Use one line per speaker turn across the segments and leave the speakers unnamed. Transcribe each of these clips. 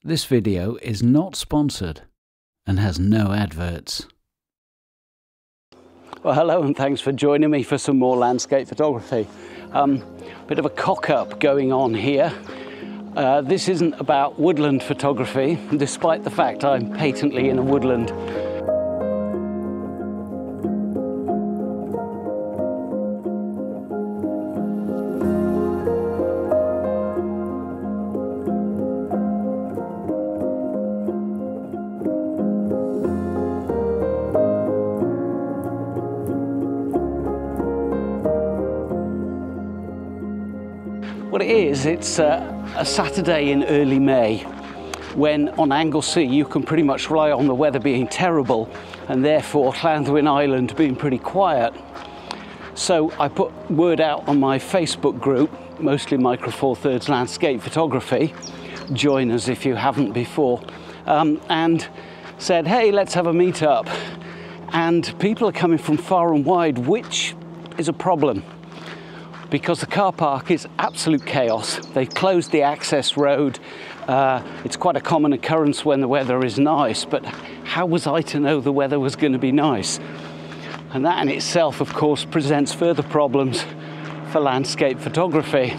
This video is not sponsored and has no adverts. Well, hello and thanks for joining me for some more landscape photography. Bit of a cock-up going on here. This isn't about woodland photography, despite the fact I'm patently in a woodland. What it is, it's a Saturday in early May, when on Anglesey you can pretty much rely on the weather being terrible and therefore Llanddwyn Island being pretty quiet. So I put word out on my Facebook group, mostly Micro Four Thirds Landscape Photography, join us if you haven't before, and said, hey, let's have a meet up. And people are coming from far and wide, which is a problem, because the car park is absolute chaos. They've closed the access road. It's quite a common occurrence when the weather is nice, but how was I to know the weather was going to be nice? And that in itself, of course, presents further problems for landscape photography.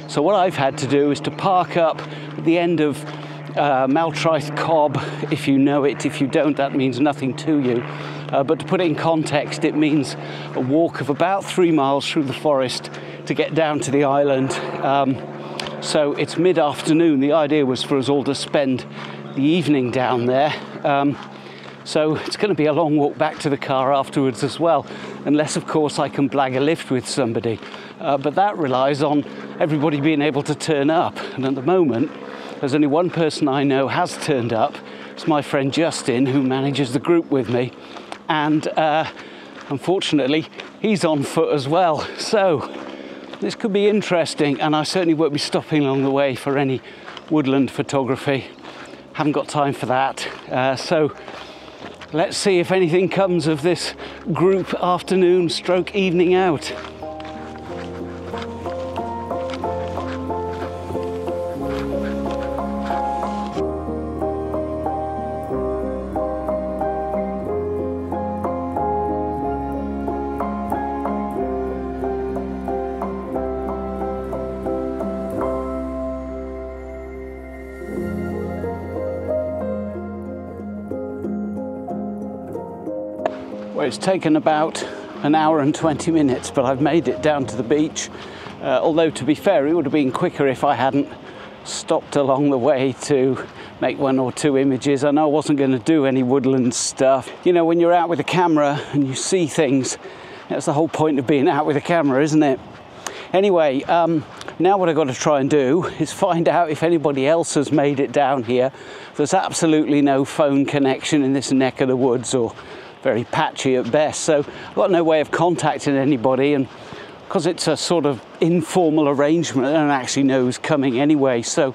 So what I've had to do is to park up at the end of Maltraeth Cobb, if you know it. If you don't, that means nothing to you. But to put it in context, it means a walk of about 3 miles through the forest to get down to the island. So it's mid-afternoon. The idea was for us all to spend the evening down there. So it's going to be a long walk back to the car afterwards as well, unless, of course, I can blag a lift with somebody. But that relies on everybody being able to turn up. And at the moment, there's only one person I know has turned up. It's my friend Justin, who manages the group with me. And unfortunately, he's on foot as well. So this could be interesting, and I certainly won't be stopping along the way for any woodland photography. Haven't got time for that. So let's see if anything comes of this group afternoon stroke evening out. Well, it's taken about an hour and 20 minutes, but I've made it down to the beach. Although, to be fair, it would have been quicker if I hadn't stopped along the way to make 1 or 2 images. I know I wasn't going to do any woodland stuff. You know, when you're out with a camera and you see things, that's the whole point of being out with a camera, isn't it? Anyway, now what I've got to try and do is find out if anybody else has made it down here. There's absolutely no phone connection in this neck of the woods, or very patchy at best, so I've got no way of contacting anybody, and because it's a sort of informal arrangement, I don't actually know who's coming anyway. So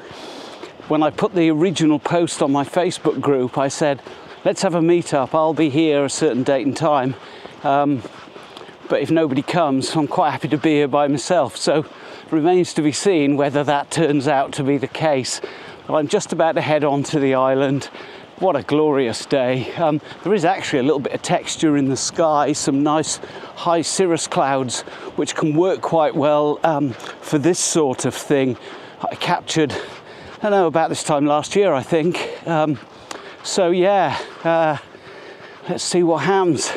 when I put the original post on my Facebook group, I said, let's have a meet-up, I'll be here a certain date and time, but if nobody comes, I'm quite happy to be here by myself. So it remains to be seen whether that turns out to be the case. Well, I'm just about to head on to the island. What a glorious day. There is actually a little bit of texture in the sky, some nice high cirrus clouds, which can work quite well for this sort of thing. I captured, I don't know, about this time last year, I think. So yeah, let's see what happens.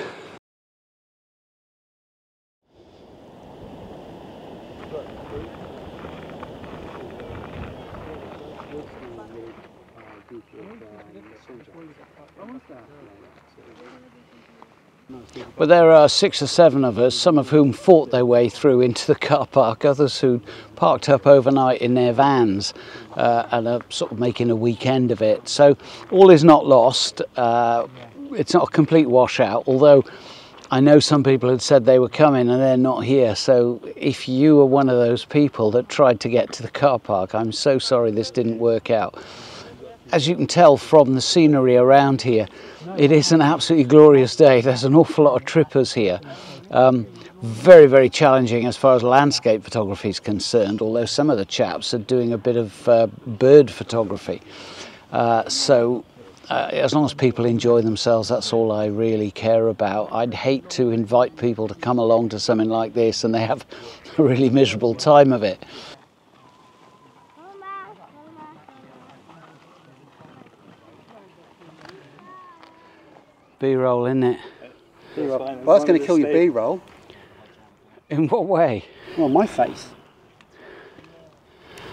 But there are 6 or 7 of us, some of whom fought their way through into the car park, others who parked up overnight in their vans and are sort of making a weekend of it. So all is not lost. It's not a complete washout, although I know some people had said they were coming and they're not here. So if you were one of those people that tried to get to the car park, I'm so sorry this didn't work out. As you can tell from the scenery around here, it is an absolutely glorious day. There's an awful lot of trippers here. very, very challenging as far as landscape photography is concerned, although some of the chaps are doing a bit of bird photography. As long as people enjoy themselves, that's all I really care about. I'd hate to invite people to come along to something like this and they have a really miserable time of it. B-roll, isn't it?
B-roll. Well, that's going to kill your B-roll.
In what way?
Well, my face.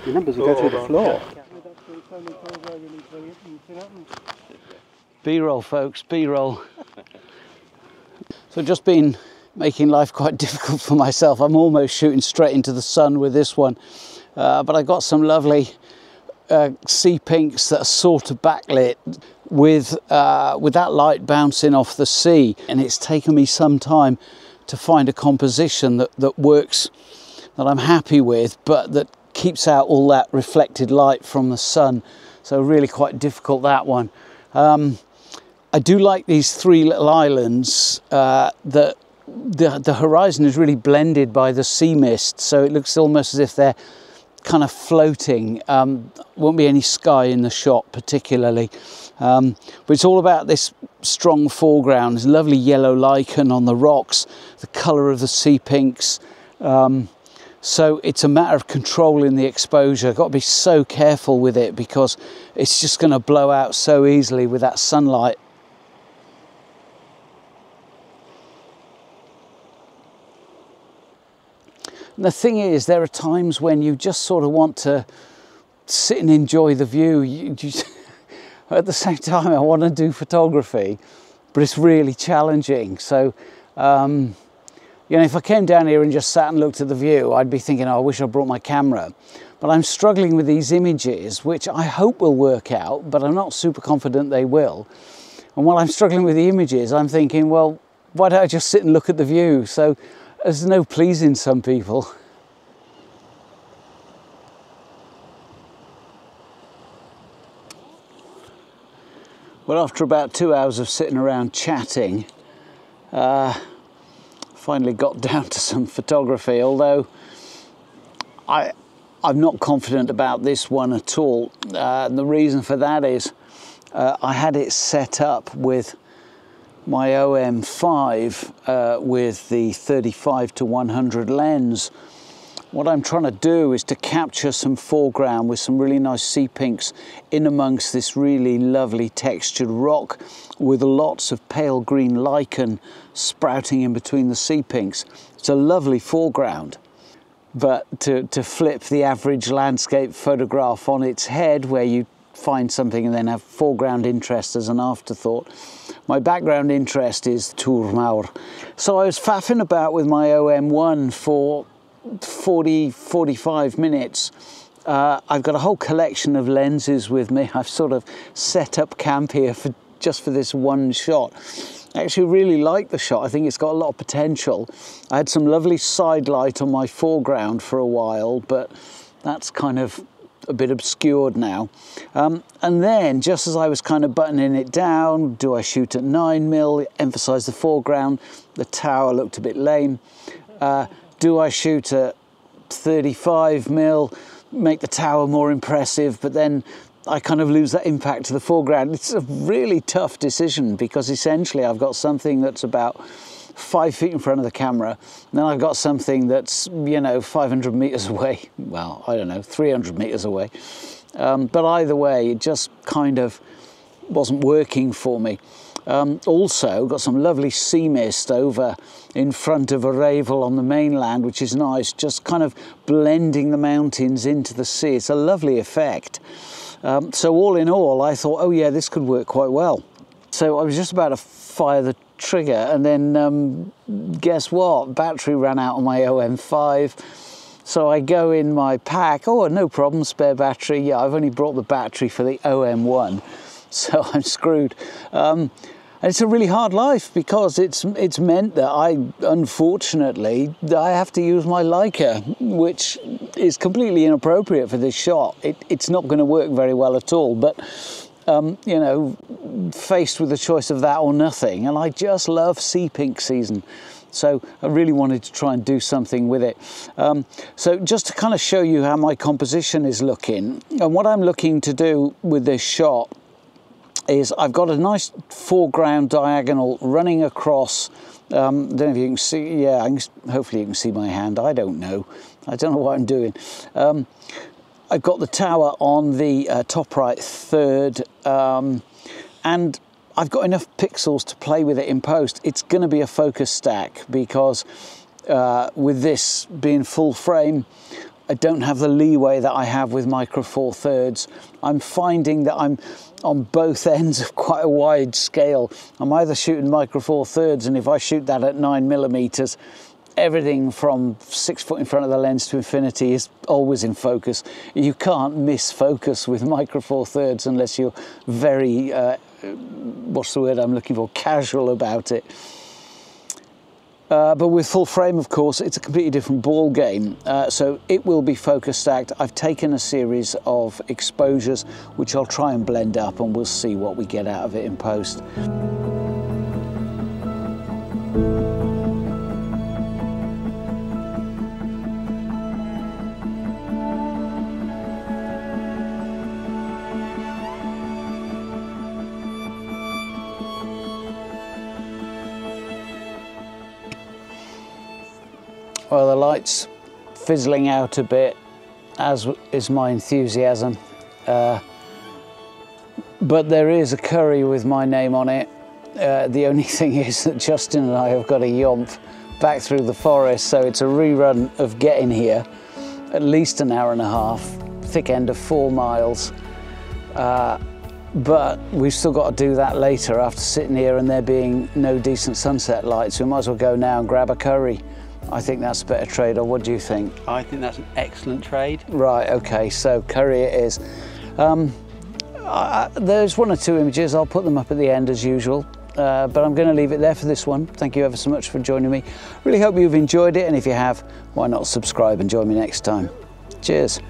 Your numbers will go through the floor.
B-roll, folks, B-roll. So just been making life quite difficult for myself. I'm almost shooting straight into the sun with this one. But I got some lovely sea pinks that are sort of backlit with that light bouncing off the sea. And it's taken me some time to find a composition that works, that I'm happy with, but that keeps out all that reflected light from the sun. So really quite difficult, that one. I do like these three little islands. The horizon is really blended by the sea mist, so it looks almost as if they're kind of floating. Won't be any sky in the shot particularly, but it's all about this strong foreground. There's lovely yellow lichen on the rocks, the colour of the sea pinks. So it's a matter of controlling the exposure. I've got to be so careful with it because it's just going to blow out so easily with that sunlight. And the thing is, there are times when you just sort of want to sit and enjoy the view. At the same time, I want to do photography, but it's really challenging. So, you know, if I came down here and just sat and looked at the view, I'd be thinking, oh, I wish I brought my camera. But I'm struggling with these images, which I hope will work out, but I'm not super confident they will. And while I'm struggling with the images, I'm thinking, well, why don't I just sit and look at the view? So there's no pleasing some people. Well, after about 2 hours of sitting around chatting, finally got down to some photography, although I'm not confident about this one at all. The reason for that is I had it set up with my OM5 with the 35-100 lens. What I'm trying to do is to capture some foreground with some really nice sea pinks in amongst this really lovely textured rock with lots of pale green lichen sprouting in between the sea pinks. It's a lovely foreground. But to flip the average landscape photograph on its head, where you find something and then have foreground interest as an afterthought, my background interest is Túr Mawr. So I was faffing about with my OM1 for 40-45 minutes. I've got a whole collection of lenses with me. I've sort of set up camp here just for this one shot. I actually really like the shot. I think it's got a lot of potential. I had some lovely side light on my foreground for a while, but that's kind of a bit obscured now. And then, just as I was kind of buttoning it down, do I shoot at 9mm, emphasize the foreground? The tower looked a bit lame. Do I shoot at 35mm, make the tower more impressive, but then I kind of lose that impact to the foreground? It's a really tough decision because essentially I've got something that's about 5 feet in front of the camera, and then I've got something that's, you know, 500 meters away. Well, I don't know, 300 meters away. But either way, it just kind of wasn't working for me. Also got some lovely sea mist over in front of Arravel on the mainland, which is nice, just kind of blending the mountains into the sea. It's a lovely effect. So all in all, I thought, oh yeah, this could work quite well. So I was just about to fire the trigger, and then guess what? Battery ran out on my OM5. So I go in my pack, oh, no problem, spare battery. Yeah, I've only brought the battery for the OM1. So I'm screwed. And it's a really hard life because it's meant that unfortunately, I have to use my Leica, which is completely inappropriate for this shot. It's not going to work very well at all, but you know, faced with the choice of that or nothing, and I just love sea pink season. So I really wanted to try and do something with it. So just to kind of show you how my composition is looking, and what I'm looking to do with this shot is I've got a nice foreground diagonal running across. Don't know if you can see, yeah, hopefully you can see my hand, I don't know what I'm doing. I've got the tower on the top right third, and I've got enough pixels to play with it in post. It's going to be a focus stack because with this being full frame, I don't have the leeway that I have with Micro Four Thirds. I'm finding that I'm on both ends of quite a wide scale. I'm either shooting Micro Four Thirds, and if I shoot that at 9mm, everything from 6 foot in front of the lens to infinity is always in focus. You can't miss focus with Micro Four Thirds unless you're very, what's the word I'm looking for, casual about it. But with full frame, of course, it's a completely different ball game. So it will be focus stacked. I've taken a series of exposures, which I'll try and blend up, and we'll see what we get out of it in post. Well, the light's fizzling out a bit, as is my enthusiasm. But there is a curry with my name on it. The only thing is that Justin and I have got a yomp back through the forest, so it's a rerun of getting here, at least an hour and a half, thick end of 4 miles. But we've still got to do that later after sitting here and there being no decent sunset lights. We might as well go now and grab a curry. I think that's a better trade, or what do you think? I think that's an excellent trade. Right, okay, so curry it is. There's 1 or 2 images, I'll put them up at the end as usual, but I'm going to leave it there for this one. Thank you ever so much for joining me. Really hope you've enjoyed it, and if you have, why not subscribe and join me next time. Cheers.